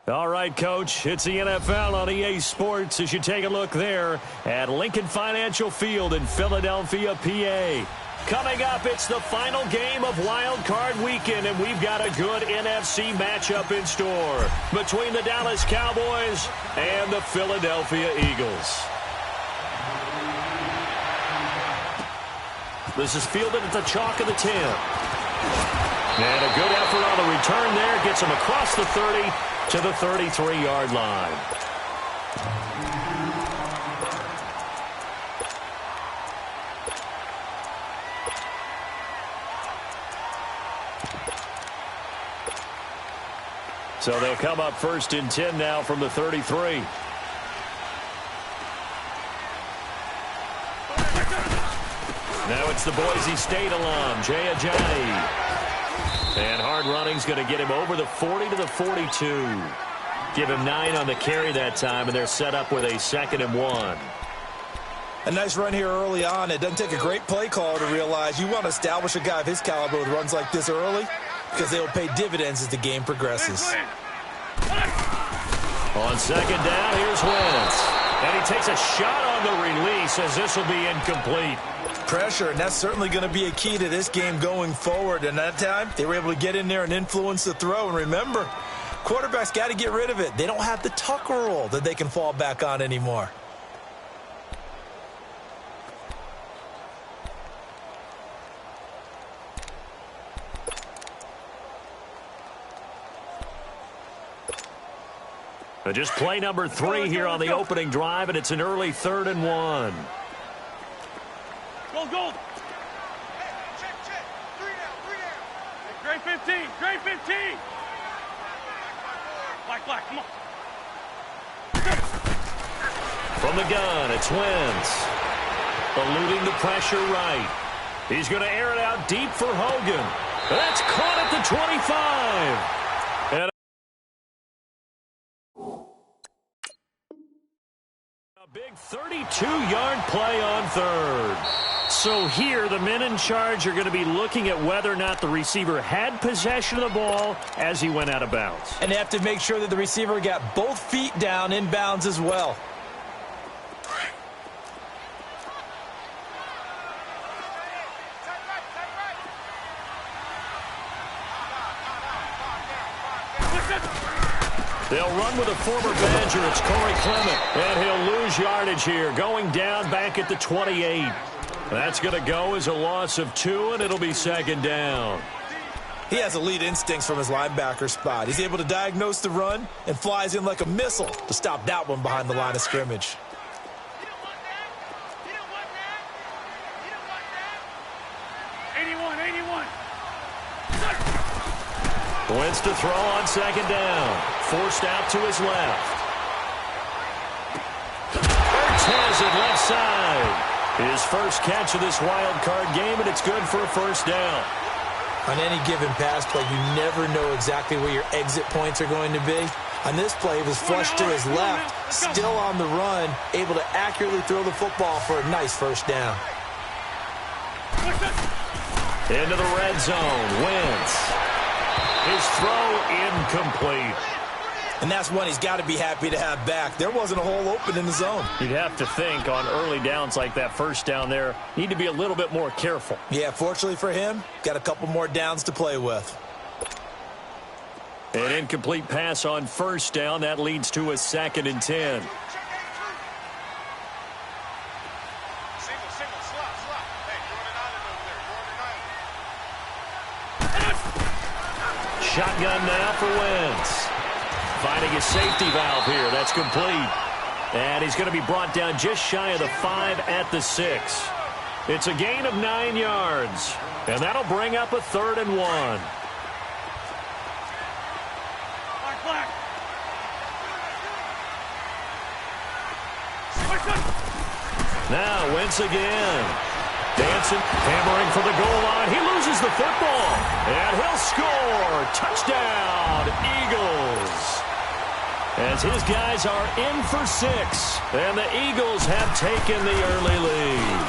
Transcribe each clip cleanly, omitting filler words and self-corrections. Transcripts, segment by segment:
All right, Coach, it's the NFL on EA Sports as you take a look there at Lincoln Financial Field in Philadelphia, PA. Coming up, it's the final game of Wild Card Weekend, and we've got a good NFC matchup in store between the Dallas Cowboys and the Philadelphia Eagles. This is fielded at the chalk of the 10. And a good effort on the return there gets him across the 30 to the 33-yard line. So they'll come up 1st and 10 now from the 33. Now it's the Boise State alum, Jay Ajayi. And hard running's going to get him over the 40 to the 42. Give him 9 on the carry that time, and they're set up with a 2nd and 1. A nice run here early on. It doesn't take a great play call to realize you want to establish a guy of his caliber with runs like this early because they will pay dividends as the game progresses. On 2nd down, here's Wentz. And he takes a shot on the release as this will be incomplete. Pressure, and that's certainly going to be a key to this game going forward. And that time, they were able to get in there and influence the throw. And remember, quarterbacks got to get rid of it. They don't have the tuck rule that they can fall back on anymore. Just play number 3 here on the opening drive, and it's an early 3rd and 1. Go. Check. 3 down. Hey, Gray 15. Black, come on. From the gun, it's Wentz. Eluding the pressure right. He's going to air it out deep for Hogan. That's caught at the 25. And a big 32-yard play on 3rd. So here, the men in charge are going to be looking at whether or not the receiver had possession of the ball as he went out of bounds. And they have to make sure that the receiver got both feet down in bounds as well. They'll run with a former Badger. It's Corey Clement. And he'll lose yardage here, going down back at the 28. That's going to go as a loss of 2, and it'll be 2nd down. He has elite instincts from his linebacker spot. He's able to diagnose the run and flies in like a missile to stop that one behind the line of scrimmage. Wentz to throw on 2nd down. Forced out to his left. Ertz has it left side. His first catch of this wild card game, and it's good for a 1st down. On any given pass play, you never know exactly where your exit points are going to be. On this play, he was flushed to his left, still on the run, able to accurately throw the football for a nice 1st down. Into the red zone, Wentz. His throw incomplete. And that's one he's got to be happy to have back. There wasn't a hole open in the zone. You'd have to think on early downs like that 1st down there, need to be a little bit more careful. Yeah, fortunately for him, got a couple more downs to play with. An incomplete pass on 1st down. That leads to a 2nd and 10. Shotgun now for Wentz. Finding his safety valve here. That's complete. And he's going to be brought down just shy of the 5 at the 6. It's a gain of 9 yards. And that'll bring up a 3rd and 1. Now Wentz again. Dancing, hammering for the goal line. He loses the football. And he'll score. Touchdown, Eagles. As his guys are in for 6. And the Eagles have taken the early lead.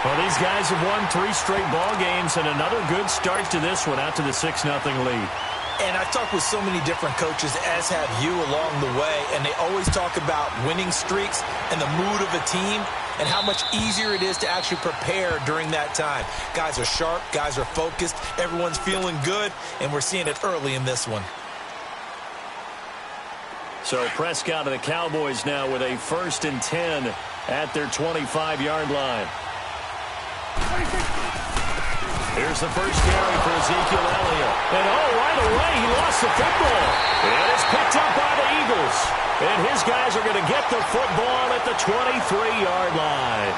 Well, these guys have won 3 straight ball games and another good start to this one out to the 6-0 lead. And I've talked with so many different coaches, as have you, along the way, and they always talk about winning streaks and the mood of a team and how much easier it is to actually prepare during that time. Guys are sharp, guys are focused, everyone's feeling good, and we're seeing it early in this one. So Prescott and the Cowboys now with a 1st and 10 at their 25-yard line. Here's the first carry for Ezekiel Elliott. And right away, he lost the football. And it's picked up by the Eagles. And his guys are going to get the football at the 23-yard line.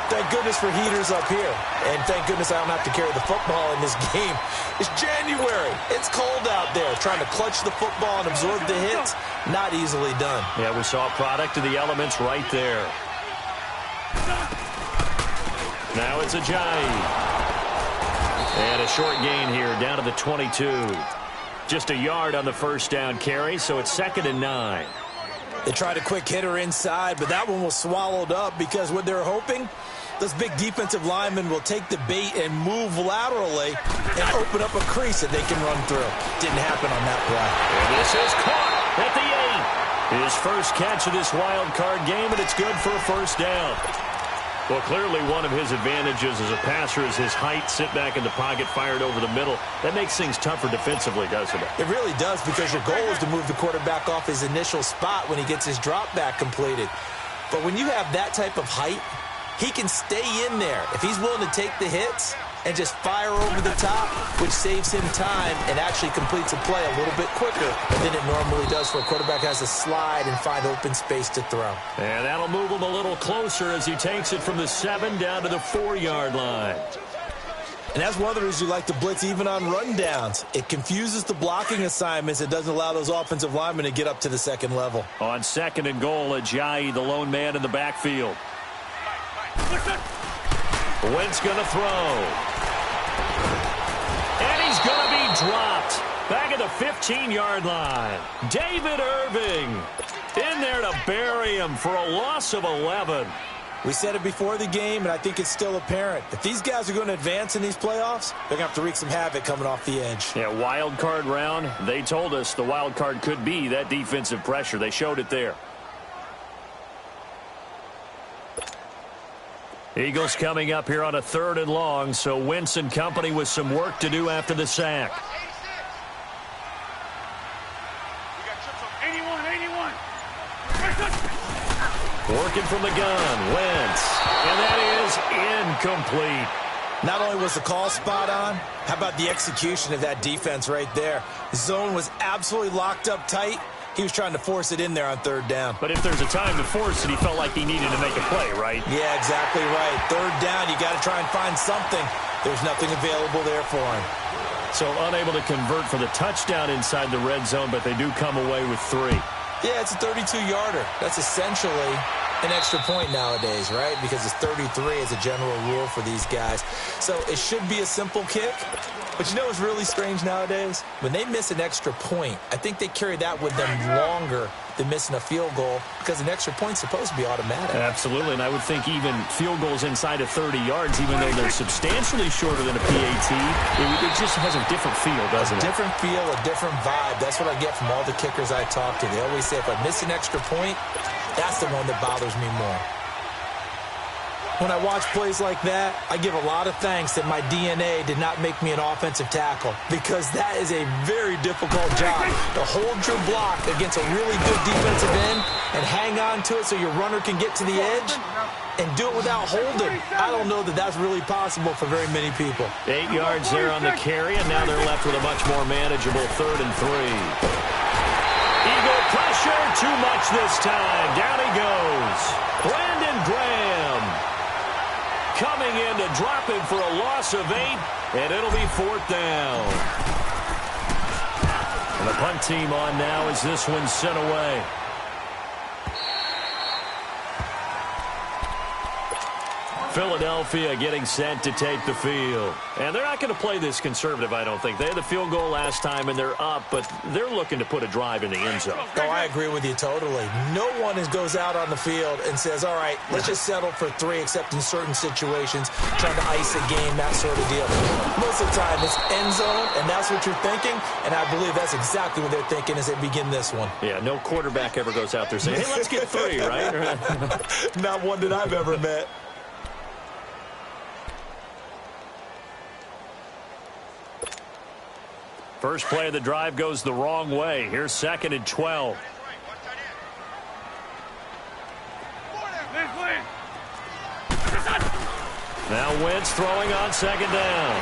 Thank goodness for heaters up here. And thank goodness I don't have to carry the football in this game. It's January. It's cold out there. Trying to clutch the football and absorb the hits, not easily done. Yeah, we saw a product of the elements right there. Now it's Ajayi. And a short gain here down to the 22. Just a yard on the first down carry, so it's 2nd and 9. They tried a quick hitter inside, but that one was swallowed up because what they're hoping, those big defensive linemen will take the bait and move laterally and open up a crease that they can run through. Didn't happen on that play. And this is caught at the 8. His first catch of this wild card game, and it's good for a first down. Well, clearly one of his advantages as a passer is his height, sit back in the pocket, fired over the middle. That makes things tougher defensively, doesn't it? It really does, because your goal is to move the quarterback off his initial spot when he gets his drop back completed. But when you have that type of height, he can stay in there. If he's willing to take the hits and just fire over the top, which saves him time and actually completes a play a little bit quicker than it normally does for a quarterback has to slide and find open space to throw. And that'll move him a little closer as he takes it from the 7 down to the 4-yard line. And that's one of the reasons you like to blitz even on rundowns. It confuses the blocking assignments. It doesn't allow those offensive linemen to get up to the second level. On 2nd and goal, Ajayi, the lone man in the backfield. Wentz going to throw. And he's going to be dropped. Back at the 15-yard line. David Irving in there to bury him for a loss of 11. We said it before the game, and I think it's still apparent. If these guys are going to advance in these playoffs, they're going to have to wreak some havoc coming off the edge. Yeah, wild card round. They told us the wild card could be that defensive pressure. They showed it there. Eagles coming up here on a 3rd and long, so Wentz and company with some work to do after the sack. Working from the gun, Wentz, and that is incomplete. Not only was the call spot on, how about the execution of that defense right there? The zone was absolutely locked up tight. He was trying to force it in there on 3rd down. But if there's a time to force it, he felt like he needed to make a play, right? Yeah, exactly right. 3rd down, you got to try and find something. There's nothing available there for him. So unable to convert for the touchdown inside the red zone, but they do come away with 3. Yeah, it's a 32-yarder. That's essentially an extra point nowadays, right? Because it's 33 as a general rule for these guys. So it should be a simple kick. But you know what's really strange nowadays? When they miss an extra point, I think they carry that with them longer than missing a field goal, because an extra point's supposed to be automatic. Absolutely, and I would think even field goals inside of 30 yards, even though they're substantially shorter than a PAT, it just has a different feel, doesn't it? A different feel, a different vibe. That's what I get from all the kickers I talk to. They always say, if I miss an extra point, that's the one that bothers me more. When I watch plays like that, I give a lot of thanks that my DNA did not make me an offensive tackle, because that is a very difficult job to hold your block against a really good defensive end and hang on to it so your runner can get to the edge and do it without holding. I don't know that that's really possible for very many people. 8 yards there on the carry, and now they're left with a much more manageable 3rd and 3. Eagle pressure, too much this time. Down he goes. Brandon Graham coming in to drop him for a loss of 8, and it'll be 4th down. And the punt team on now as this one's sent away. Philadelphia getting set to take the field. And they're not going to play this conservative, I don't think. They had the field goal last time, and they're up, but they're looking to put a drive in the end zone. Oh, I agree with you totally. No one goes out on the field and says, all right, let's just settle for 3, except in certain situations, trying to ice a game, that sort of deal. Most of the time, it's end zone, and that's what you're thinking, and I believe that's exactly what they're thinking as they begin this one. Yeah, no quarterback ever goes out there saying, hey, let's get 3, right? Not one that I've ever met. First play of the drive goes the wrong way. Here's 2nd and 12. Now Wentz throwing on 2nd down.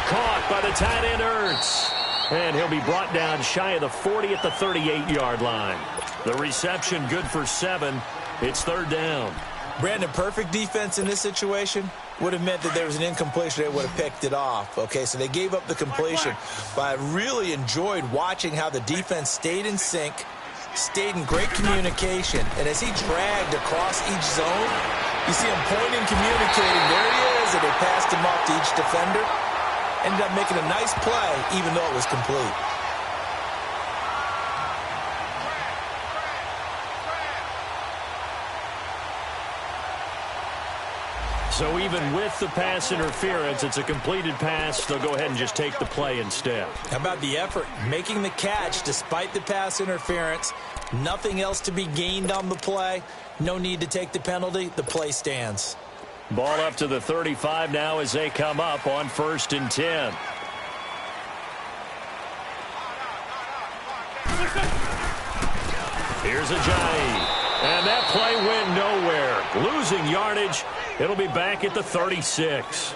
Caught by the tight end Ertz. And he'll be brought down shy of the 40 at the 38-yard line. The reception good for 7. It's 3rd down. Brandon, perfect defense in this situation would have meant that there was an incompletion. They would have picked it off. Okay, so they gave up the completion. But I really enjoyed watching how the defense stayed in sync, stayed in great communication. And as he dragged across each zone, you see him pointing, communicating. There he is, and they passed him off to each defender. Ended up making a nice play, even though it was complete. So even with the pass interference, it's a completed pass. They'll go ahead and just take the play instead. How about the effort? Making the catch despite the pass interference. Nothing else to be gained on the play. No need to take the penalty. The play stands. Ball up to the 35 now as they come up on 1st and 10. Here's Ajayi. And that play went nowhere. Losing yardage. It'll be back at the 36.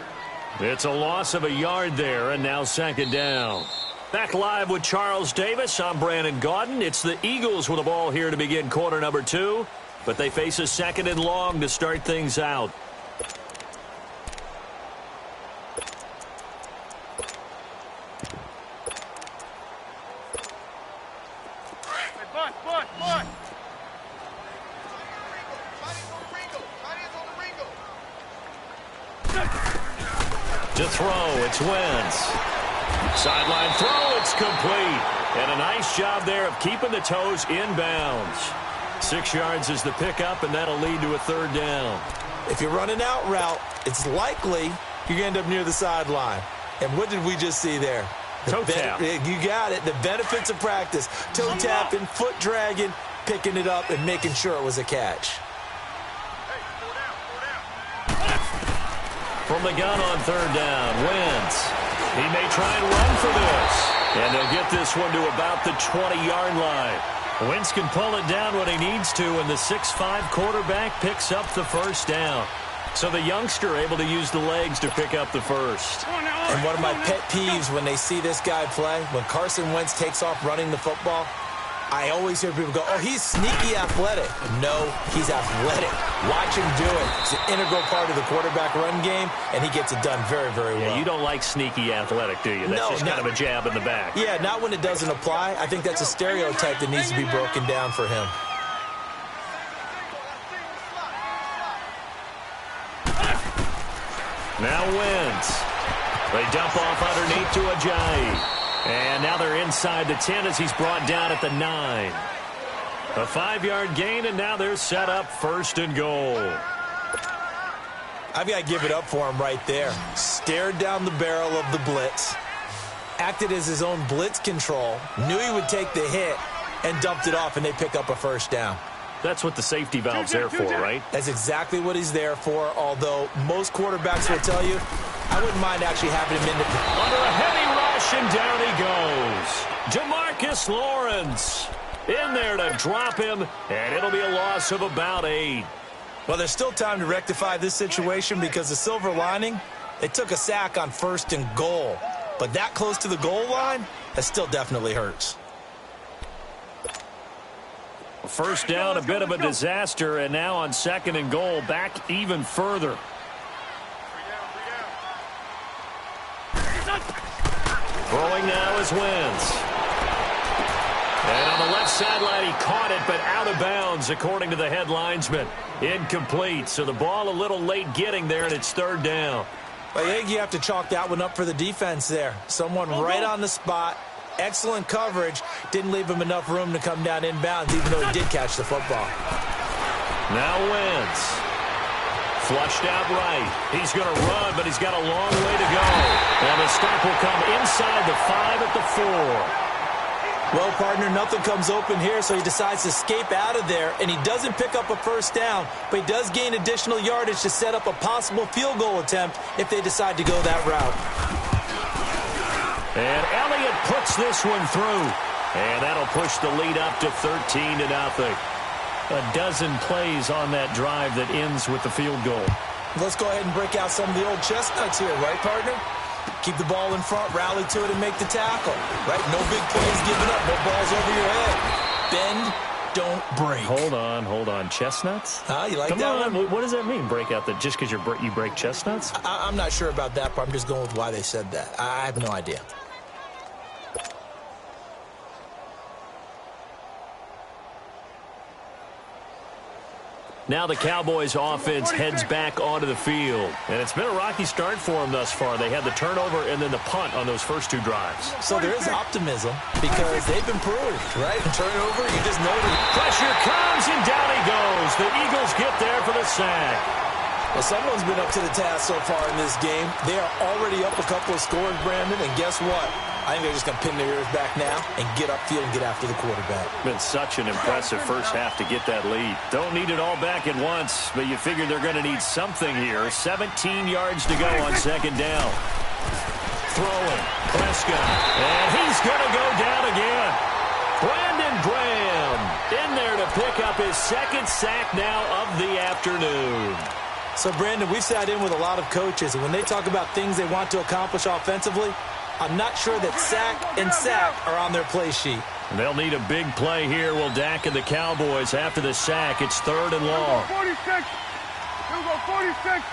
It's a loss of a yard there, and now 2nd down. Back live with Charles Davis. I'm Brandon Gaudin. It's the Eagles with the ball here to begin quarter number 2. But they face a 2nd and long to start things out. To throw, it's Wentz. Sideline throw, it's complete. And a nice job there of keeping the toes inbounds. 6 yards is the pickup, and that'll lead to a 3rd down. If you're running out route, it's likely you're going to end up near the sideline. And what did we just see there? Toe tap. You got it. The benefits of practice. Toe tapping, foot dragging, picking it up, and making sure it was a catch. From the gun on 3rd down, Wentz. He may try and run for this. And they'll get this one to about the 20-yard line. Wentz can pull it down when he needs to, and the 6'5" quarterback picks up the 1st down. So the youngster able to use the legs to pick up the 1st. And one of my pet peeves when they see this guy play, when Carson Wentz takes off running the football, I always hear people go, oh, he's sneaky athletic. No, he's athletic. Watch him do it. It's an integral part of the quarterback run game, and he gets it done very, very well. Yeah, you don't like sneaky athletic, do you? That's just kind of a jab in the back. Yeah, not when it doesn't apply. I think that's a stereotype that needs to be broken down for him. Now Wentz. They dump off underneath to Ajayi. And now they're inside the 10 as he's brought down at the 9. A 5-yard gain, and now they're set up 1st and goal. I've got to give it up for him right there. Stared down the barrel of the blitz. Acted as his own blitz control. Knew he would take the hit and dumped it off, and they pick up a 1st down. That's what the safety valve's there for, right? That's exactly what he's there for, although most quarterbacks will tell you, I wouldn't mind actually having him in the... Under a heavy rush, and down he goes. Jamarcus Lawrence in there to drop him, and it'll be a loss of about 8. Well, there's still time to rectify this situation because the silver lining, they took a sack on 1st and goal. But that close to the goal line, that still definitely hurts. 1st down, a bit of a disaster, and now on 2nd and goal, back even further. Throwing now is Wentz. And on the left sideline, he caught it, but out of bounds, according to the head linesman. Incomplete, so the ball a little late getting there, and it's third down. I think you have to chalk that one up for the defense there. Someone right on the spot. Excellent coverage. Didn't leave him enough room to come down inbounds, even though he did catch the football. Now Wentz. Flushed out right. He's going to run, but he's got a long way to go. And the stop will come inside the 5 at the 4. Well, partner, nothing comes open here, so he decides to escape out of there, and he doesn't pick up a first down, but he does gain additional yardage to set up a possible field goal attempt if they decide to go that route. And Elliott puts this one through, and that'll push the lead up to 13-0. A dozen plays on that drive that ends with the field goal. Let's go ahead and break out some of the old chestnuts here, right, partner? Keep the ball in front, rally to it, and make the tackle. Right? No big plays given up, no balls over your head. Bend, don't break. Hold on. Chestnuts? You like Come that on. one? What does that mean, break out the just because you break chestnuts? I'm not sure about that part. I'm just going with why they said that. I have no idea. Now the Cowboys offense heads back onto the field. And it's been a rocky start for them thus far. They had the turnover and then the punt on those first two drives. So there is optimism because they've improved, right? Turnover, you just know it. Pressure comes and down he goes. The Eagles get there for the sack. Well, someone's been up to the task so far in this game. They are already up a couple of scores, Brandon, and guess what? I think they're just going to pin their ears back now and get upfield and get after the quarterback. Been such an impressive first half to get that lead. Don't need it all back at once, but you figure they're going to need something here. 17 yards to go on second down. Throwing, Prescott, and he's going to go down again. Brandon Graham in there to pick up his second sack now of the afternoon. So, Brandon, we've sat in with a lot of coaches, and when they talk about things they want to accomplish offensively, I'm not sure that sack and sack are on their play sheet. They'll need a big play here. Will Dak and the Cowboys after the sack. It's third and long. 46. He'll go 46.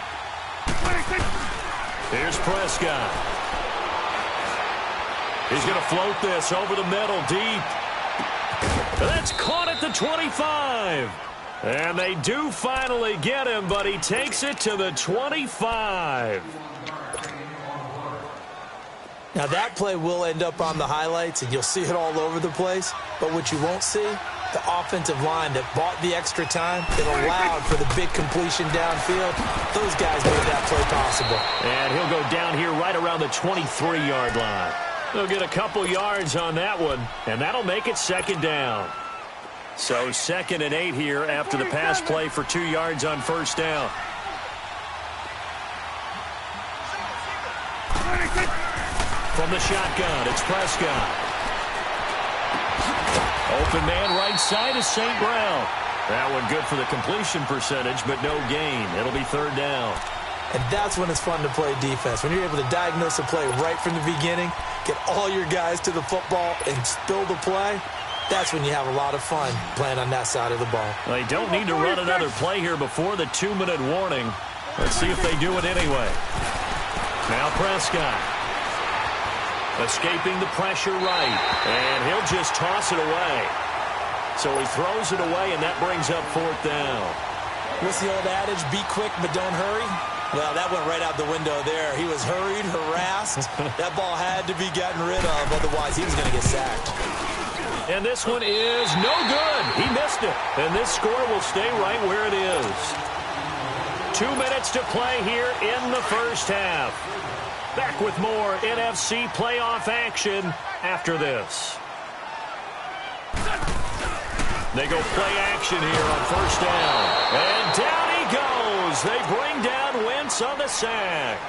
26. Here's Prescott. He's going to float this over the middle deep. That's caught at the 25. And they do finally get him, but he takes it to the 25. Now, that play will end up on the highlights, and you'll see it all over the place. But what you won't see, the offensive line that bought the extra time, that allowed for the big completion downfield, those guys made that play possible. And he'll go down here right around the 23-yard line. They'll get a couple yards on that one, and that'll make it second down. So 2nd and 8 here after the pass play for 2 yards on first down. From the shotgun, it's Prescott. Open man right side is St. Brown. That one good for the completion percentage, but no gain. It'll be third down. And that's when it's fun to play defense. When you're able to diagnose a play right from the beginning, get all your guys to the football and spill the play, that's when you have a lot of fun playing on that side of the ball. They don't need to run another play here before the 2-minute warning. Let's see if they do it anyway. Now Prescott. Escaping the pressure right. And he'll just toss it away. So he throws it away, and that brings up fourth down. What's the old adage? Be quick, but don't hurry? Well, that went right out the window there. He was hurried, harassed. That ball had to be gotten rid of, otherwise he was going to get sacked. And this one is no good. He missed it. And this score will stay right where it is. 2 minutes to play here in the first half. Back with more NFC playoff action after this. They go play action here on first down. And down he goes. They bring down Wentz on the sack.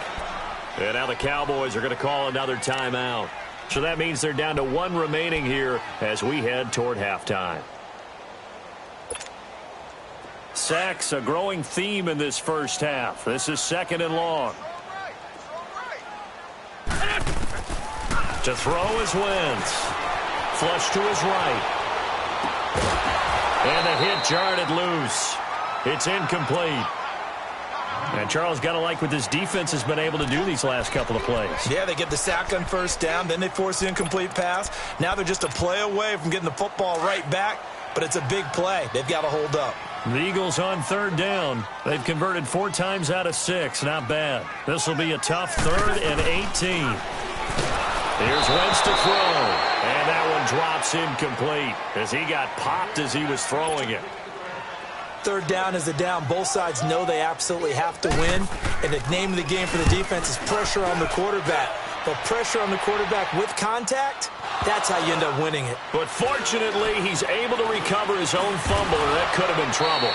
And now the Cowboys are going to call another timeout. So that means they're down to 1 remaining here as we head toward halftime. Sacks, a growing theme in this first half. This is 2nd and long. To throw is Wentz. Flush to his right. And the hit jarred it loose. It's incomplete. And Charles, got to like what this defense has been able to do these last couple of plays. Yeah, they get the sack on first down, then they force the incomplete pass. Now they're just a play away from getting the football right back, but it's a big play. They've got to hold up. The Eagles on third down. They've converted 4 times out of 6. Not bad. This will be a tough 3rd and 18. Here's Wentz to throw. And that one drops incomplete as he got popped as he was throwing it. Third down is a down. Both sides know they absolutely have to win. And the name of the game for the defense is pressure on the quarterback. But pressure on the quarterback with contact, that's how you end up winning it. But fortunately, he's able to recover his own fumble, and that could have been trouble.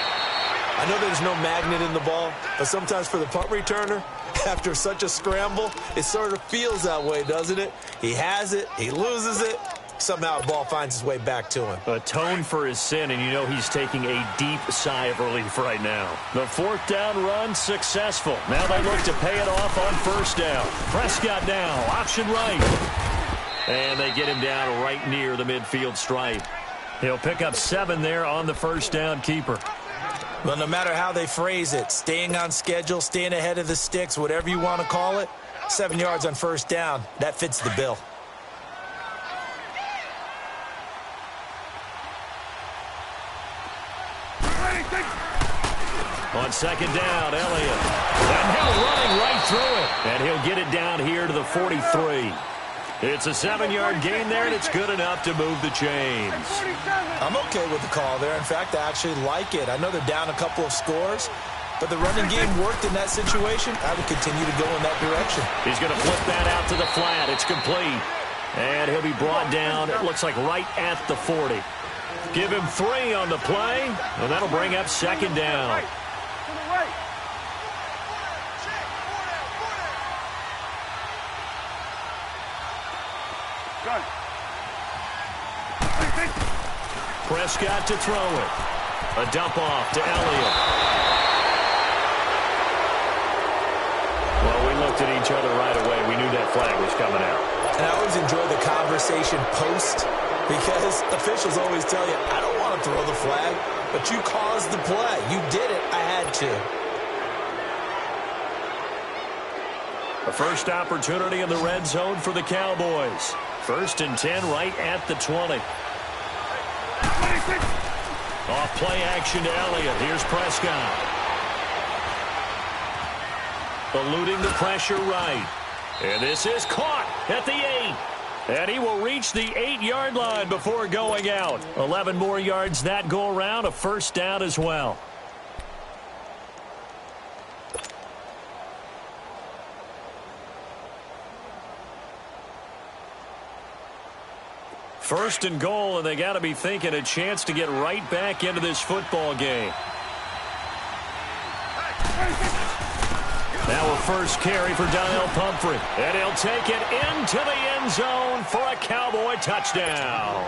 I know there's no magnet in the ball, but sometimes for the punt returner, after such a scramble, it sort of feels that way, doesn't it? He has it, he loses it, somehow the ball finds its way back to him. Atone for his sin, and you know he's taking a deep sigh of relief right now. The 4th down run successful. Now they look to pay it off on first down. Prescott now, option right. And they get him down right near the midfield stripe. He'll pick up 7 there on the first down keeper. Well, no matter how they phrase it, staying on schedule, staying ahead of the sticks, whatever you want to call it, 7 yards on first down, that fits the bill. On second down, Elliott. And he'll running right through it. And he'll get it down here to the 43. It's a 7-yard gain there, and it's good enough to move the chains. I'm okay with the call there. In fact, I actually like it. I know they're down a couple of scores, but the running game worked in that situation. I would continue to go in that direction. He's going to flip that out to the flat. It's complete. And he'll be brought down, it looks like right at the 40. Give him 3 on the play, and that'll bring up second down. Prescott to throw it. A dump off to Elliott. Well, we looked at each other right away. We knew that flag was coming out. And I always enjoy the conversation post because officials always tell you, I don't want to throw the flag, but you caused the play. You did it. I had to. A first opportunity in the red zone for the Cowboys. 1st and 10 right at the 20. Off play action to Elliott. Here's Prescott. Eluding the pressure right. And this is caught at the 8. And he will reach the 8-yard line before going out. 11 more yards that go around. A first down as well. First and goal, and they got to be thinking a chance to get right back into this football game. Now a first carry for Donnell Pumphrey. And he'll take it into the end zone for a Cowboy touchdown.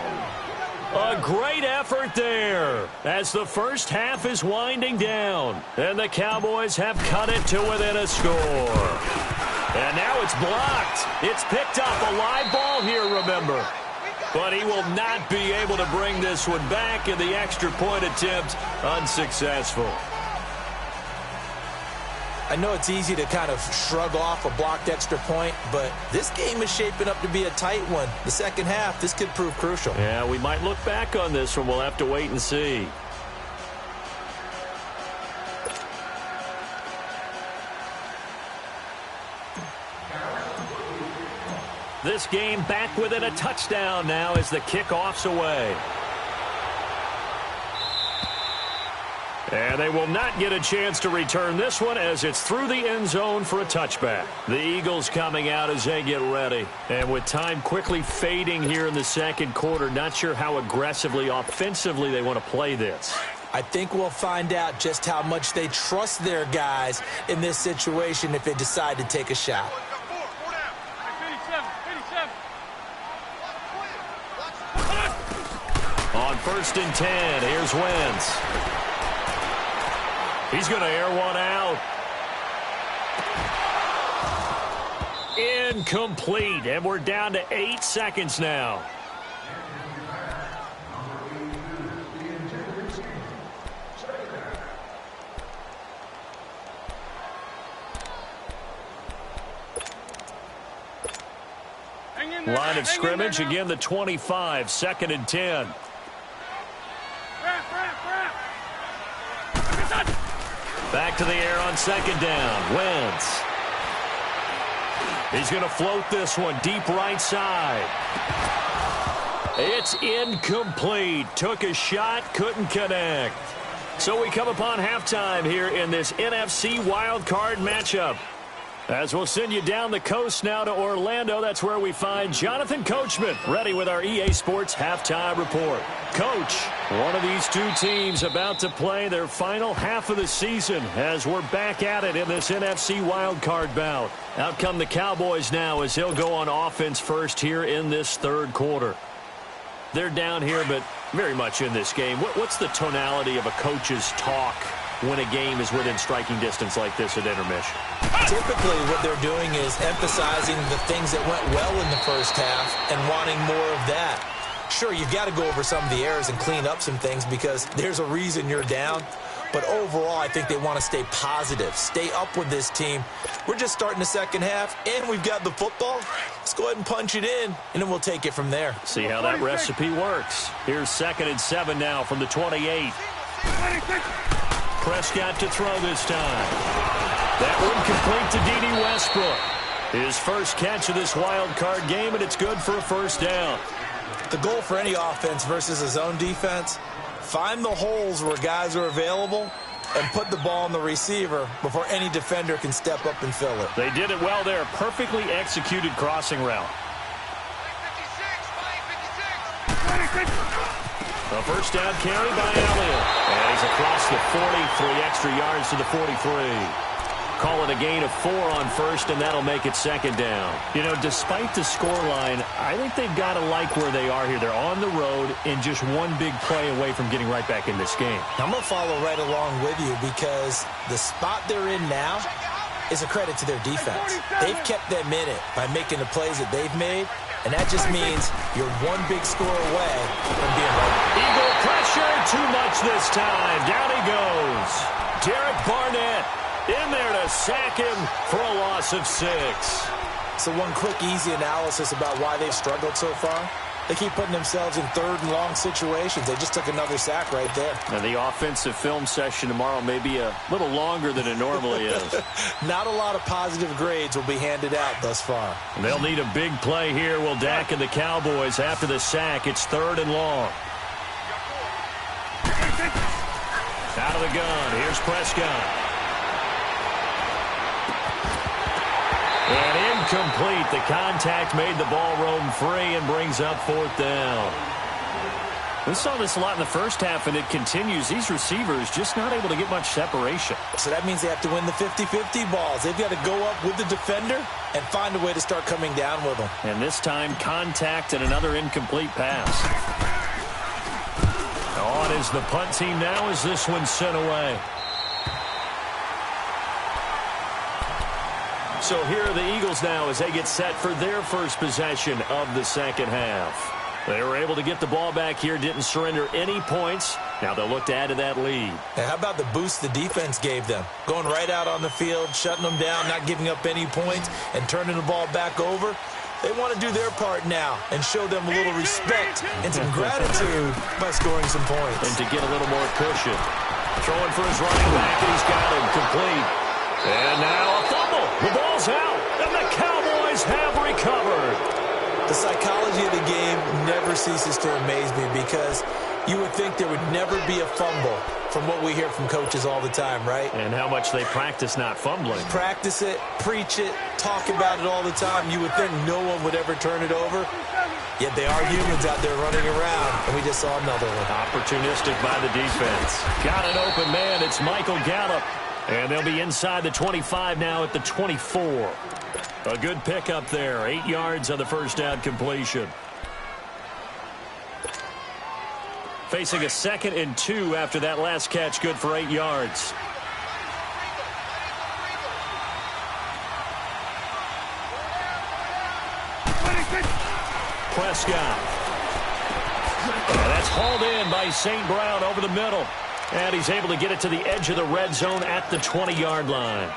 A great effort there as the first half is winding down. And the Cowboys have cut it to within a score. And now it's blocked. It's picked up. A live ball here, remember. But he will not be able to bring this one back, and the extra point attempt unsuccessful. I know it's easy to kind of shrug off a blocked extra point, but this game is shaping up to be a tight one. The second half, this could prove crucial. Yeah, we might look back on this one. We'll have to wait and see. This game back within a touchdown now as the kickoff's away. And they will not get a chance to return this one as it's through the end zone for a touchback. The Eagles coming out as they get ready. And with time quickly fading here in the second quarter, not sure how aggressively, offensively they want to play this. I think we'll find out just how much they trust their guys in this situation if they decide to take a shot. On 1st and 10, here's Wentz. He's going to air one out. Incomplete, and we're down to 8 seconds now. Line of scrimmage, again the 25, 2nd and 10. Back to the air on 2nd down. Wentz. He's going to float this one deep right side. It's incomplete. Took a shot, couldn't connect. So we come upon halftime here in this NFC wildcard matchup. As we'll send you down the coast now to Orlando, that's where we find Jonathan Coachman ready with our EA Sports halftime report. Coach, one of these two teams about to play their final half of the season as we're back at it in this NFC wildcard bout. Out come the Cowboys now as he'll go on offense first here in this third quarter. They're down here, but very much in this game. What's the tonality of a coach's talk when a game is within striking distance like this at intermission? Typically, what they're doing is emphasizing the things that went well in the first half and wanting more of that. Sure, you've got to go over some of the errors and clean up some things because there's a reason you're down. But overall, I think they want to stay positive, stay up with this team. We're just starting the second half, and we've got the football. Let's go ahead and punch it in, and then we'll take it from there. See how that recipe works. Here's 2nd and 7 now from the 28. Prescott to throw this time. That one complete to D.D. Westbrook. His first catch of this wild card game, and it's good for a first down. The goal for any offense versus a zone defense, find the holes where guys are available and put the ball on the receiver before any defender can step up and fill it. They did it well there. Perfectly executed crossing route. A first down carry by Elliott. And he's across the 40, 3 extra yards to the 43. Call it a gain of 4 on first, and that'll make it 2nd down. You know, despite the scoreline, I think they've got to like where they are here. They're on the road and just one big play away from getting right back in this game. I'm going to follow right along with you because the spot they're in now is a credit to their defense. They've kept them in it by making the plays that they've made, and that just means you're one big score away from being right. Eagle pressure, too much this time. Down he goes. Derek Barnett in there to sack him for a loss of 6. So one quick, easy analysis about why they've struggled so far. They keep putting themselves in 3rd and long situations. They just took another sack right there. Now, the offensive film session tomorrow may be a little longer than it normally is. Not a lot of positive grades will be handed out thus far. They'll need a big play here. Will Dak and the Cowboys after the sack. It's 3rd and long. Out of the gun. Here's Prescott. And incomplete. The contact made the ball roam free and brings up 4th down. We saw this a lot in the first half, and it continues. These receivers just not able to get much separation. So that means they have to win the 50-50 balls. They've got to go up with the defender and find a way to start coming down with them. And this time, contact and another incomplete pass. On is the punt team now as this one's sent away. So here are the Eagles now as they get set for their first possession of the second half. They were able to get the ball back here, didn't surrender any points. Now they'll look to add to that lead. Now how about the boost the defense gave them? Going right out on the field, shutting them down, not giving up any points, and turning the ball back over. They want to do their part now and show them a little respect and some gratitude by scoring some points. And to get a little more cushion. Throwing for his running back, and he's got him complete. And now a fumble. The ball's out, and the Cowboys have recovered. The psychology of the game never ceases to amaze me because you would think there would never be a fumble from what we hear from coaches all the time, right? And how much they practice not fumbling. Practice it, preach it, talk about it all the time. You would think no one would ever turn it over. Yet they are humans out there running around, and we just saw another one. Opportunistic by the defense. Got an open man. It's Michael Gallup. And they'll be inside the 25 now at the 24. A good pickup there. 8 yards on the first down completion. Facing a 2nd and 2 after that last catch. Good for 8 yards. Prescott. And that's hauled in by St. Brown over the middle. And he's able to get it to the edge of the red zone at the 20-yard line.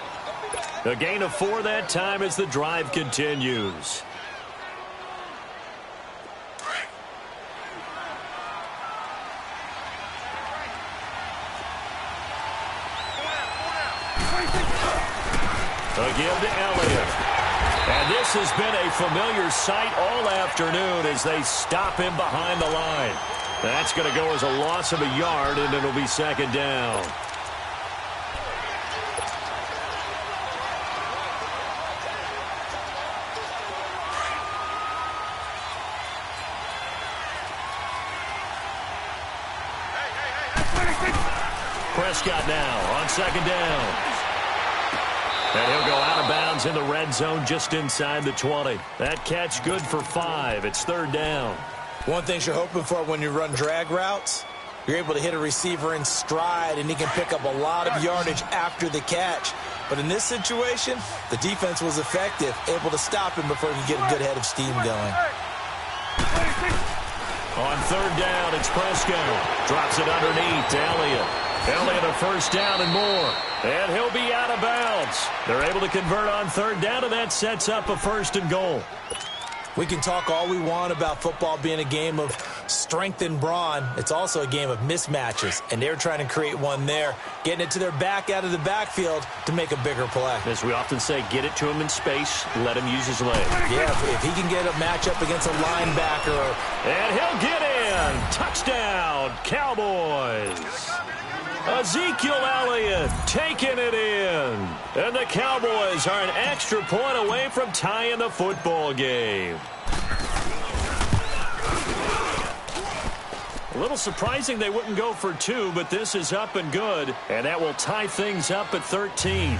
A gain of 4 that time as the drive continues. A give to Elliott. And this has been a familiar sight all afternoon as they stop him behind the line. That's going to go as a loss of a yard, and it'll be second down. Prescott now on second down. And he'll go out of bounds in the red zone just inside the 20. That catch good for 5. It's third down. One thing you're hoping for when you run drag routes, you're able to hit a receiver in stride, and he can pick up a lot of yardage after the catch. But in this situation, the defense was effective, able to stop him before he could get a good head of steam going. On third down, it's Prescott. Drops it underneath to Elliott. Elliott a first down and more. And he'll be out of bounds. They're able to convert on third down, and that sets up a first and goal. We can talk all we want about football being a game of strength and brawn. It's also a game of mismatches, and they're trying to create one there, getting it to their back out of the backfield to make a bigger play. As we often say, get it to him in space, let him use his leg. Yeah, if he can get a matchup against a linebacker. And he'll get in. Touchdown, Cowboys. Ezekiel Elliott taking it in. And the Cowboys are an extra point away from tying the football game. A little surprising they wouldn't go for 2, but this is up and good. And that will tie things up at 13.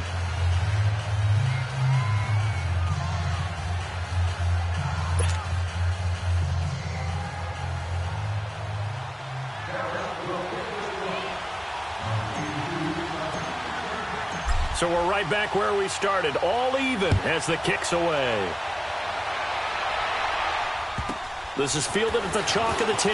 So we're right back where we started, all even as the kick's away. This is fielded at the chalk of the 10.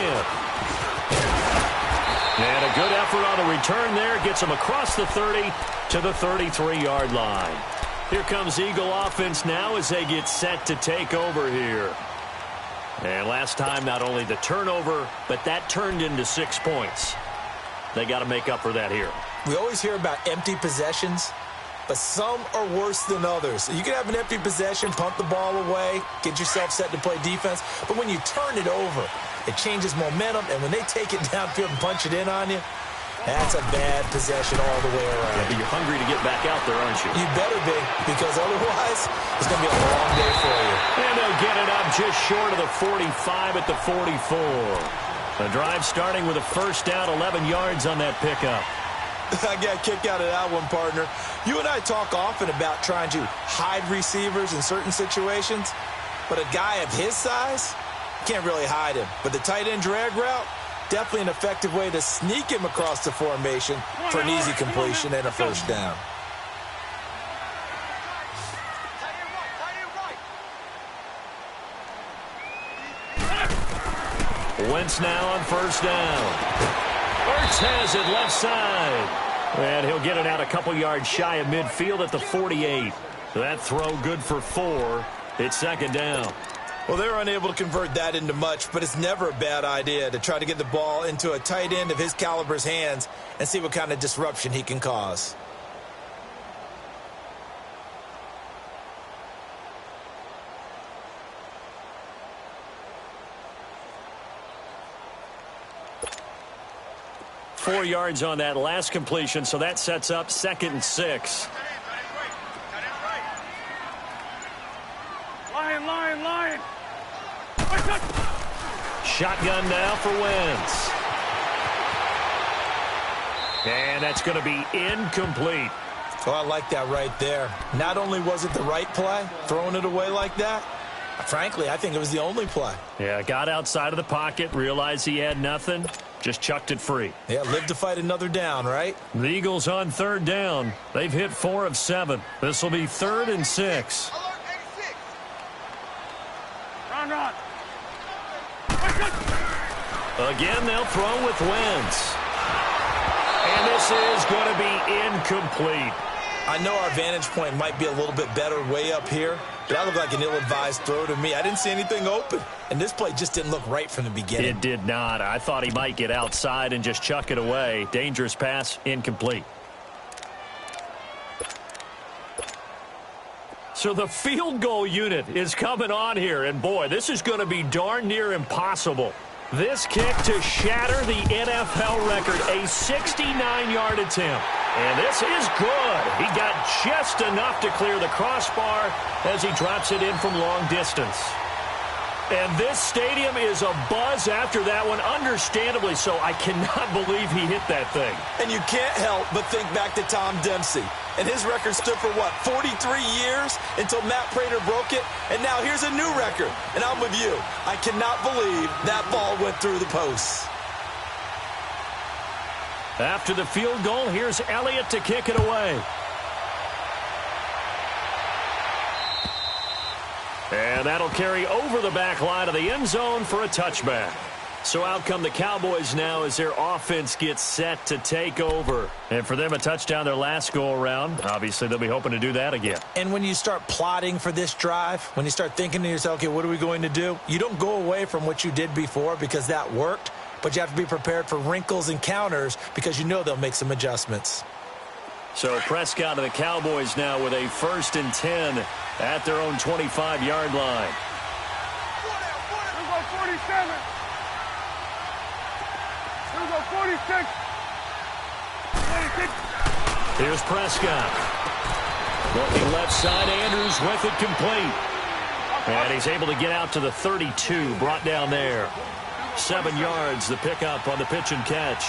And a good effort on the return there. Gets him across the 30 to the 33-yard line. Here comes Eagle offense now as they get set to take over here. And last time, not only the turnover, but that turned into 6 points. They got to make up for that here. We always hear about empty possessions, but some are worse than others. You can have an empty possession, pump the ball away, get yourself set to play defense, but when you turn it over, it changes momentum, and when they take it downfield and punch it in on you, that's a bad possession all the way around. Yeah, but you're hungry to get back out there, aren't you? You better be, because otherwise, it's going to be a long day for you. And they'll get it up just short of the 45 at the 44. The drive starting with a first down, 11 yards on that pickup. I got a kick out of that one, partner. You and I talk often about trying to hide receivers in certain situations, but a guy of his size, can't really hide him. But the tight end drag route, definitely an effective way to sneak him across the formation for an easy completion and a first down. Wentz now on first down. Ertz has it left side. And he'll get it out a couple yards shy of midfield at the 48. That throw good for 4. It's second down. Well, they're unable to convert that into much, but it's never a bad idea to try to get the ball into a tight end of his caliber's hands and see what kind of disruption he can cause. Four yards on that last completion, so that sets up 2nd and 6. Lion. Shotgun now for Wentz. And that's going to be incomplete. Oh, I like that right there. Not only was it the right play, throwing it away like that, frankly, I think it was the only play. Yeah, got outside of the pocket, realized he had nothing, just chucked it free. Yeah, live to fight another down, right? The Eagles on third down. They've hit 4 of 7. This will be 3rd and 6. Run. Again, they'll throw with Wentz. And this is going to be incomplete. I know our vantage point might be a little bit better way up here, but that looked like an ill-advised throw to me. I didn't see anything open, and this play just didn't look right from the beginning. It did not. I thought he might get outside and just chuck it away. Dangerous pass, incomplete. So the field goal unit is coming on here, and boy, this is going to be darn near impossible. This kick to shatter the NFL record, a 69-yard attempt. And this is good. He got just enough to clear the crossbar as he drops it in from long distance. And this stadium is abuzz after that one, understandably so. I cannot believe he hit that thing. And you can't help but think back to Tom Dempsey. And his record stood for, 43 years until Matt Prater broke it. And now here's a new record. And I'm with you. I cannot believe that ball went through the posts. After the field goal, here's Elliott to kick it away. And that'll carry over the back line of the end zone for a touchback. So out come the Cowboys now as their offense gets set to take over. And for them, a touchdown their last go-around. Obviously, they'll be hoping to do that again. And when you start plotting for this drive, when you start thinking to yourself, okay, what are we going to do? You don't go away from what you did before because that worked, but you have to be prepared for wrinkles and counters because you know they'll make some adjustments. So Prescott and the Cowboys now with a 1st and 10 at their own 25-yard line. 47. 46. 26. Here's Prescott. Looking left side, Andrews with it complete. And he's able to get out to the 32, brought down there. 7 yards, the pickup on the pitch and catch.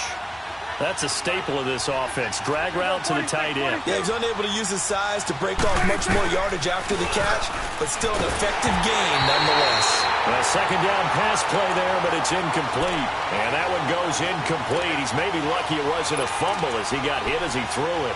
That's a staple of this offense. Drag route to the tight end. Yeah, he's unable to use his size to break off much more yardage after the catch, but still an effective gain nonetheless. A second down pass play there, but it's incomplete. And that one goes incomplete. He's maybe lucky it wasn't a fumble as he got hit as he threw it.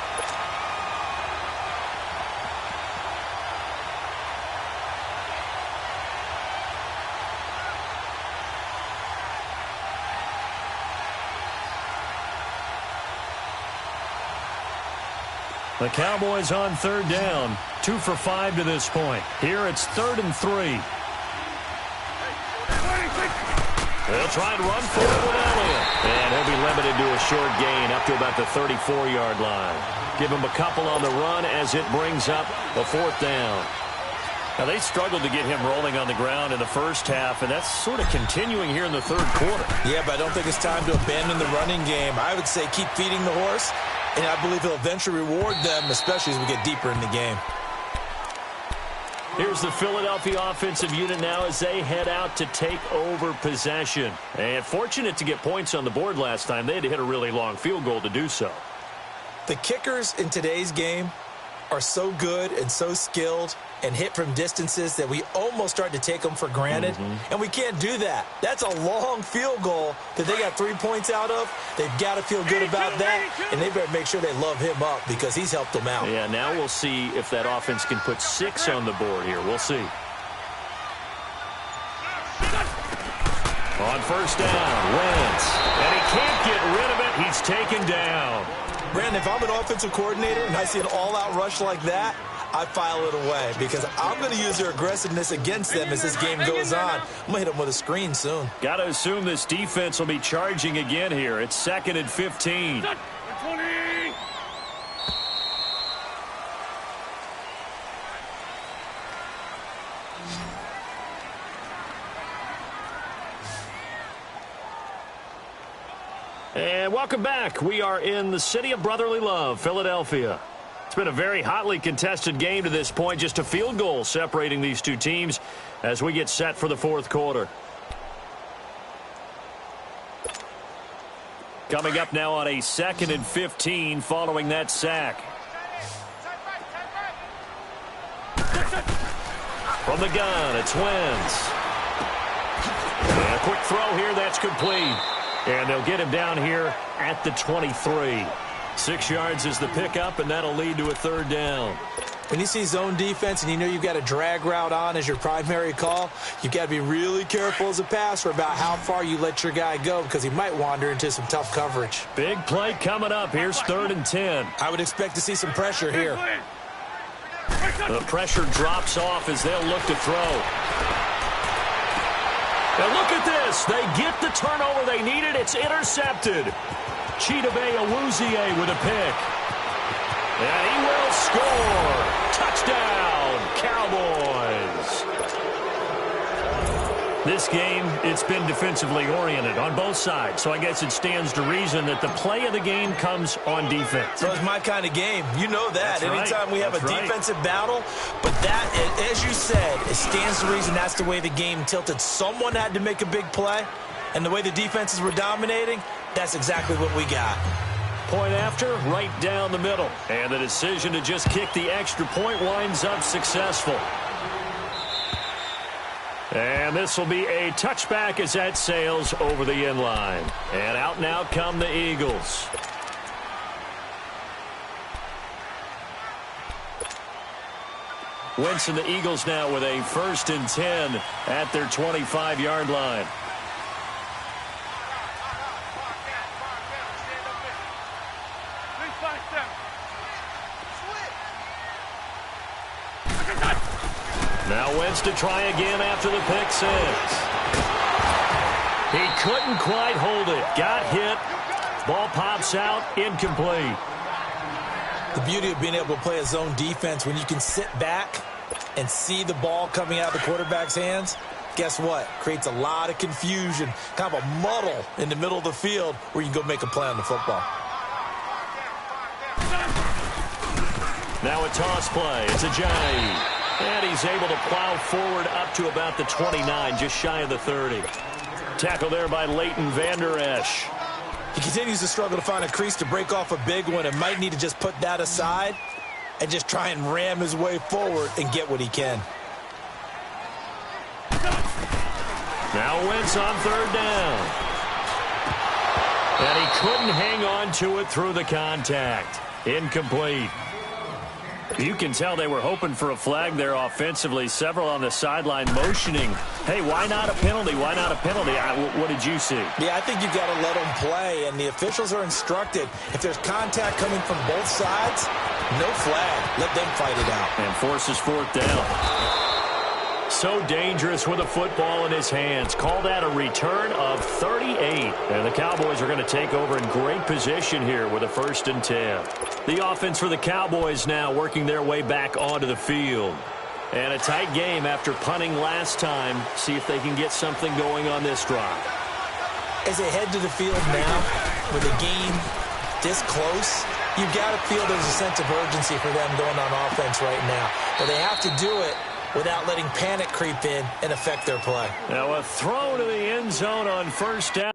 The Cowboys on 3rd down. 2 for 5 to this point. Here it's 3rd and 3. They'll try and run for it with Elliott. And he'll be limited to a short gain up to about the 34-yard line. Give him a couple on the run as it brings up a 4th down. Now, they struggled to get him rolling on the ground in the first half, and that's sort of continuing here in the 3rd quarter. Yeah, but I don't think it's time to abandon the running game. I would say keep feeding the horse, and I believe he'll eventually reward them, especially as we get deeper in the game. Here's the Philadelphia offensive unit now as they head out to take over possession. And fortunate to get points on the board last time. They had to hit a really long field goal to do so. The kickers in today's game are so good and so skilled and hit from distances that we almost start to take them for granted. And we can't do that. That's a long field goal that they got 3 points out of. They've got to feel good about that, and they better make sure they love him up because he's helped them out. Yeah, now we'll see if that offense can put 6 on the board here. We'll see. On 1st down, Wentz. And he can't get rid of it. He's taken down. Brandon, if I'm an offensive coordinator and I see an all-out rush like that, I file it away because I'm going to use their aggressiveness against them as this game goes on. I'm going to hit them with a screen soon. Got to assume this defense will be charging again here. It's 2nd and 15. 20. And welcome back. We are in the city of brotherly love, Philadelphia. It's been a very hotly contested game to this point. Just a field goal separating these two teams as we get set for the 4th quarter. Coming up now on a 2nd and 15 following that sack. From the gun, it's Wentz. And a quick throw here, that's complete. And they'll get him down here at the 23. 6 yards is the pickup, and that'll lead to a 3rd down. When you see zone defense and you know you've got a drag route on as your primary call, you've got to be really careful as a passer about how far you let your guy go because he might wander into some tough coverage. Big play coming up. Here's 3rd and 10. I would expect to see some pressure here. The pressure drops off as they'll look to throw. Now look at this. They get the turnover they needed. It's intercepted. Chidobe Awuzie with a pick. And he will score. Touchdown, Cowboys. This game, it's been defensively oriented on both sides, so I guess it stands to reason that the play of the game comes on defense. So it's my kind of game. You know that. That's Anytime we have a defensive battle, but that, as you said, it stands to reason that's the way the game tilted. Someone had to make a big play, and the way the defenses were dominating, that's exactly what we got. Point after, right down the middle. And the decision to just kick the extra point winds up successful. And this will be a touchback as that sails over the end line. And out now come the Eagles. Wentz and the Eagles now with a 1st and 10 at their 25-yard line. Now Wentz to try again after the pick 6. He couldn't quite hold it. Got hit. Ball pops out. Incomplete. The beauty of being able to play a zone defense when you can sit back and see the ball coming out of the quarterback's hands, guess what? Creates a lot of confusion, kind of a muddle in the middle of the field where you can go make a play on the football. Now a toss play. It's a Ajayi. And he's able to plow forward up to about the 29, just shy of the 30. Tackle there by Leighton Vander Esch. He continues to struggle to find a crease to break off a big one and might need to just put that aside and just try and ram his way forward and get what he can. Now Wentz on 3rd down. And he couldn't hang on to it through the contact. Incomplete. You can tell they were hoping for a flag there offensively. Several on the sideline motioning. Hey, why not a penalty? Why not a penalty? What did you see? Yeah, I think you've got to let them play, and the officials are instructed. If there's contact coming from both sides, no flag. Let them fight it out. And forces 4th down. So dangerous with a football in his hands. Call that a return of 38. And the Cowboys are going to take over in great position here with a 1st and 10. The offense for the Cowboys now working their way back onto the field. And a tight game after punting last time. See if they can get something going on this drive. As they head to the field now, with a game this close, you've got to feel there's a sense of urgency for them going on offense right now. But they have to do it without letting panic creep in and affect their play. Now a throw to the end zone on 1st down.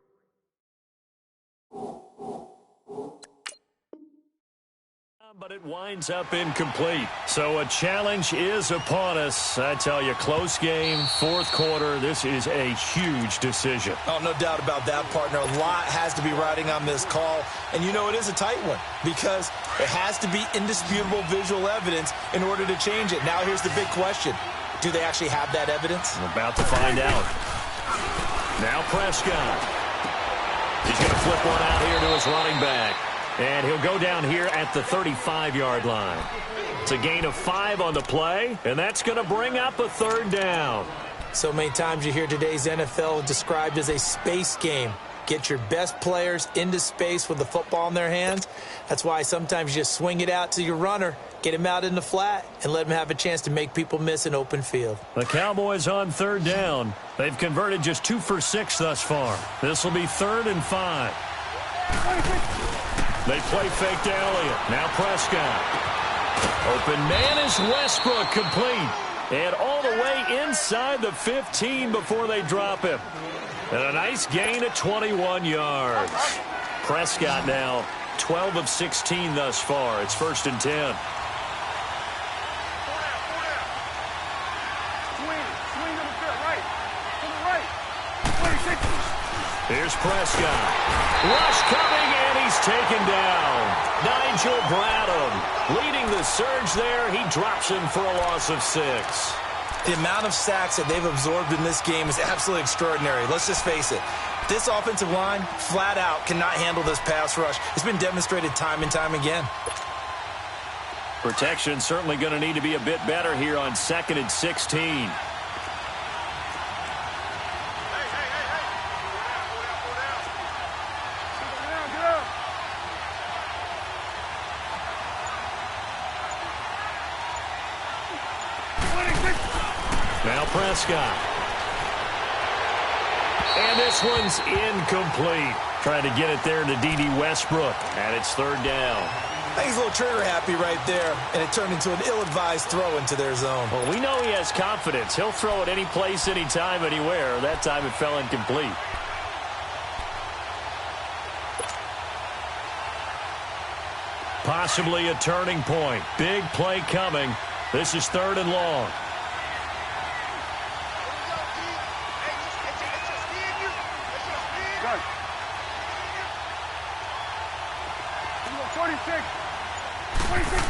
But it winds up incomplete. So a challenge is upon us. I tell you, close game, 4th quarter. This is a huge decision. Oh, no doubt about that, partner. A lot has to be riding on this call. And you know it is a tight one because it has to be indisputable visual evidence in order to change it. Now here's the big question. Do they actually have that evidence? We're about to find out. Now Prescott. He's going to flip one out here to his running back. And he'll go down here at the 35-yard line. It's a gain of 5 on the play, and that's going to bring up a 3rd down. So many times you hear today's NFL described as a space game. Get your best players into space with the football in their hands. That's why sometimes you just swing it out to your runner, get him out in the flat, and let him have a chance to make people miss an open field. The Cowboys on 3rd down. They've converted just 2 for 6 thus far. This will be 3rd and 5. They play fake to Elliott. Now Prescott. Open man is Westbrook, complete. And all the way inside the 15 before they drop him. And a nice gain of 21 yards. Prescott now 12 of 16 thus far. It's 1st and 10. Here's Prescott. Rush coming, and he's taken down. Nigel Bradham leading the surge there. He drops him for a loss of 6. The amount of sacks that they've absorbed in this game is absolutely extraordinary. Let's just face it. This offensive line, flat out, cannot handle this pass rush. It's been demonstrated time and time again. Protection certainly going to need to be a bit better here on 2nd and 16. Now Prescott. And this one's incomplete. Trying to get it there to D.D. Westbrook. And it's third down. I think he's a little trigger happy right there, and it turned into an ill-advised throw into their zone. Well, we know he has confidence. He'll throw it any place, anytime, anywhere. That time it fell incomplete. Possibly a turning point. Big play coming. This is third and long. Good. 46. 26.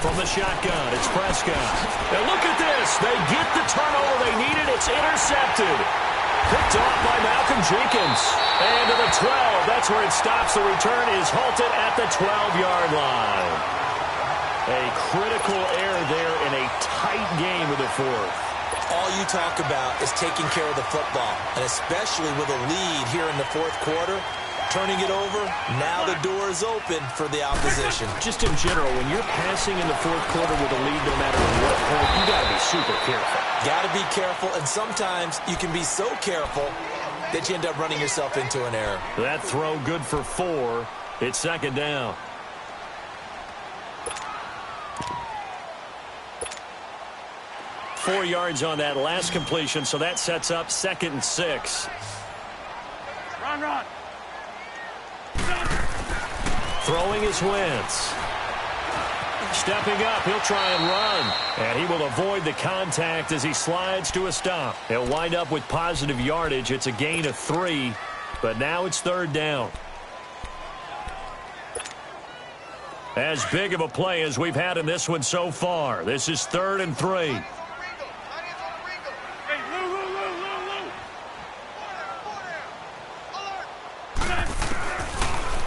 From the shotgun, it's Prescott. And look at this. They get the turnover they needed. It's intercepted. Picked off by Malcolm Jenkins. And to the 12. That's where it stops. The return is halted at the 12-yard line. A critical error there in a tight game of the fourth. All you talk about is taking care of the football, and especially with a lead here in the fourth quarter, turning it over, now the door is open for the opposition. Just in general, when you're passing in the fourth quarter with a lead, no matter what point, you got to be super careful. Got to be careful, and sometimes you can be so careful that you end up running yourself into an error. That throw good for 4. It's second down. Four yards on that last completion, so that sets up 2nd and 6. Run. Throwing is Wentz. Stepping up, he'll try and run. And he will avoid the contact as he slides to a stop. He'll wind up with positive yardage. It's a gain of 3, but now it's third down. As big of a play as we've had in this one so far. This is 3rd and 3.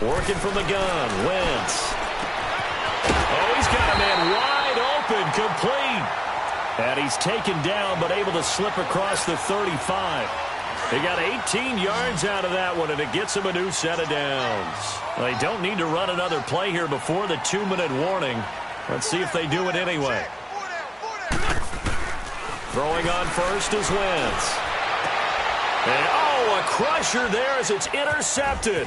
Working from the gun, Wentz. Oh, he's got a man wide open, complete. And he's taken down, but able to slip across the 35. They got 18 yards out of that one, and it gets him a new set of downs. They don't need to run another play here before the 2-minute warning. Let's see if they do it anyway. Throwing on first is Wentz. And, oh, a crusher there as it's intercepted.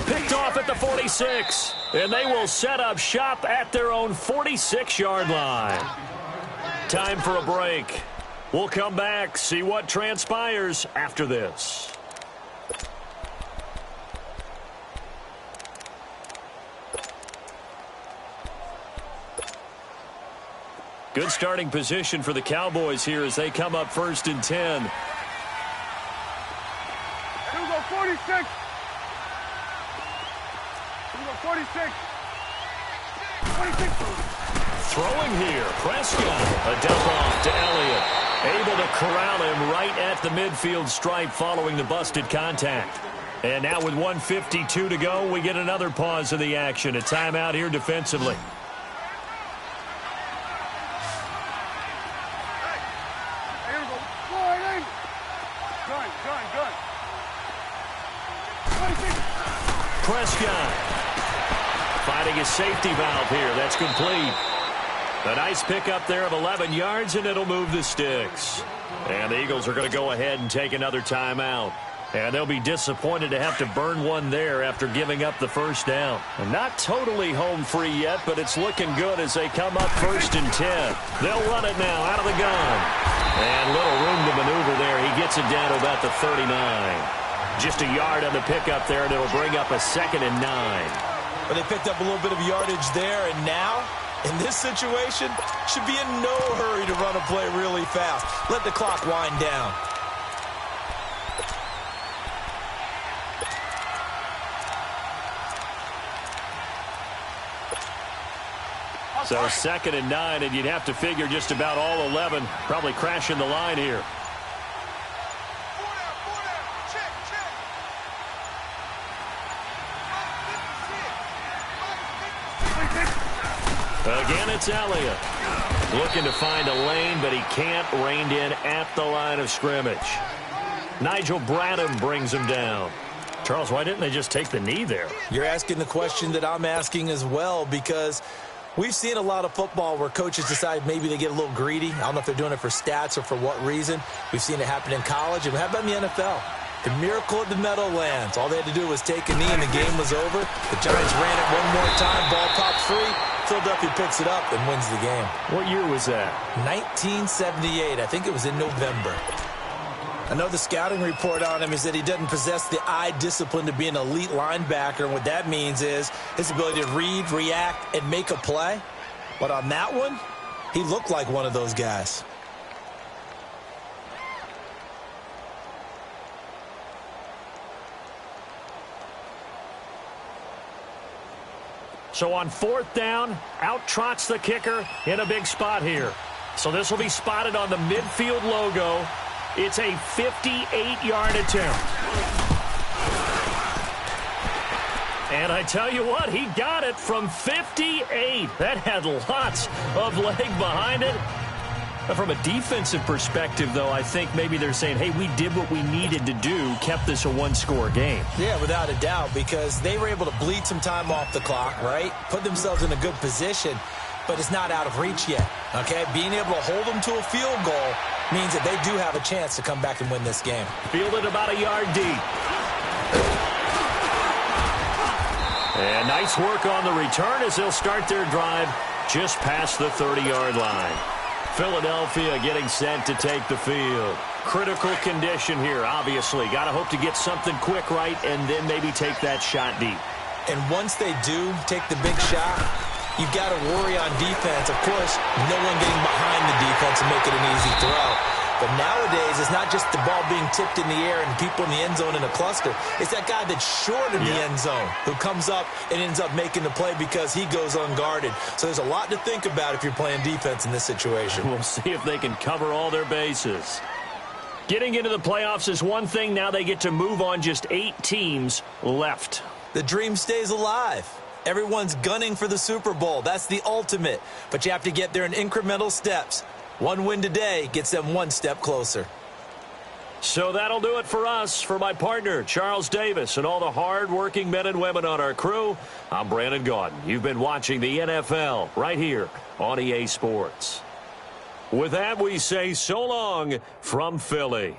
Picked off at the 46. And they will set up shop at their own 46-yard line. Time for a break. We'll come back, see what transpires after this. Good starting position for the Cowboys here as they come up 1st and 10. Here we go, 46. 46. 26. Throwing here, Prescott. A dump off to Elliott. Able to corral him right at the midfield stripe following the busted contact. And now with 1:52 to go, we get another pause of the action. A timeout here defensively. Here we go. Gun. 26. Prescott. Finding his safety valve here. That's complete. A nice pickup there of 11 yards, and it'll move the sticks. And the Eagles are going to go ahead and take another timeout. And they'll be disappointed to have to burn one there after giving up the first down. Not totally home free yet, but it's looking good as they come up 1st and 10. They'll run it now out of the gun. And little room to maneuver there. He gets it down to about the 39. Just a yard on the pickup there, and it'll bring up a 2nd and 9. But they picked up a little bit of yardage there, and now, in this situation, should be in no hurry to run a play really fast. Let the clock wind down. So 2nd and 9, and you'd have to figure just about all 11 probably crashing the line here. Again, it's Elliott. Looking to find a lane, but he can't. Reined in at the line of scrimmage. Nigel Bradham brings him down. Charles, why didn't they just take the knee there? You're asking the question that I'm asking as well, because We've seen a lot of football where coaches decide maybe they get a little greedy. I don't know if they're doing it for stats or for what reason. We've seen it happen in college. And how about in the NFL? The miracle at the Meadowlands. All they had to do was take a knee and the game was over. The Giants ran it one more time. Ball popped free. Philadelphia picks it up and wins the game. What year was that? 1978. I think it was in November. I know the scouting report on him is that he doesn't possess the eye discipline to be an elite linebacker. And what that means is his ability to read, react, and make a play. But on that one, he looked like one of those guys. So on 4th down, out trots the kicker in a big spot here. So this will be spotted on the midfield logo. It's a 58-yard attempt. And I tell you what, he got it from 58. That had lots of leg behind it. From a defensive perspective, though, I think maybe they're saying, hey, we did what we needed to do, kept this a one-score game. Yeah, without a doubt, because they were able to bleed some time off the clock, right? Put themselves in a good position, but it's not out of reach yet, okay? Being able to hold them to a field goal means that they do have a chance to come back and win this game. Fielded about a yard deep. And nice work on the return as they'll start their drive just past the 30-yard line. Philadelphia getting set to take the field. Critical condition here, obviously. Got to hope to get something quick right and then maybe take that shot deep. And once they do take the big shot, you've got to worry on defense. Of course, no one getting behind the defense and make it an easy throw. But nowadays, it's not just the ball being tipped in the air and people in the end zone in a cluster. It's that guy that's short of the end zone who comes up and ends up making the play because he goes unguarded. So there's a lot to think about if you're playing defense in this situation. We'll see if they can cover all their bases. Getting into the playoffs is one thing. Now they get to move on. Just 8 teams left. The dream stays alive. Everyone's gunning for the Super Bowl. That's the ultimate. But you have to get there in incremental steps. One win today gets them one step closer. So that'll do it for us. For my partner, Charles Davis, and all the hard-working men and women on our crew, I'm Brandon Gaudin. You've been watching the NFL right here on EA Sports. With that, we say so long from Philly.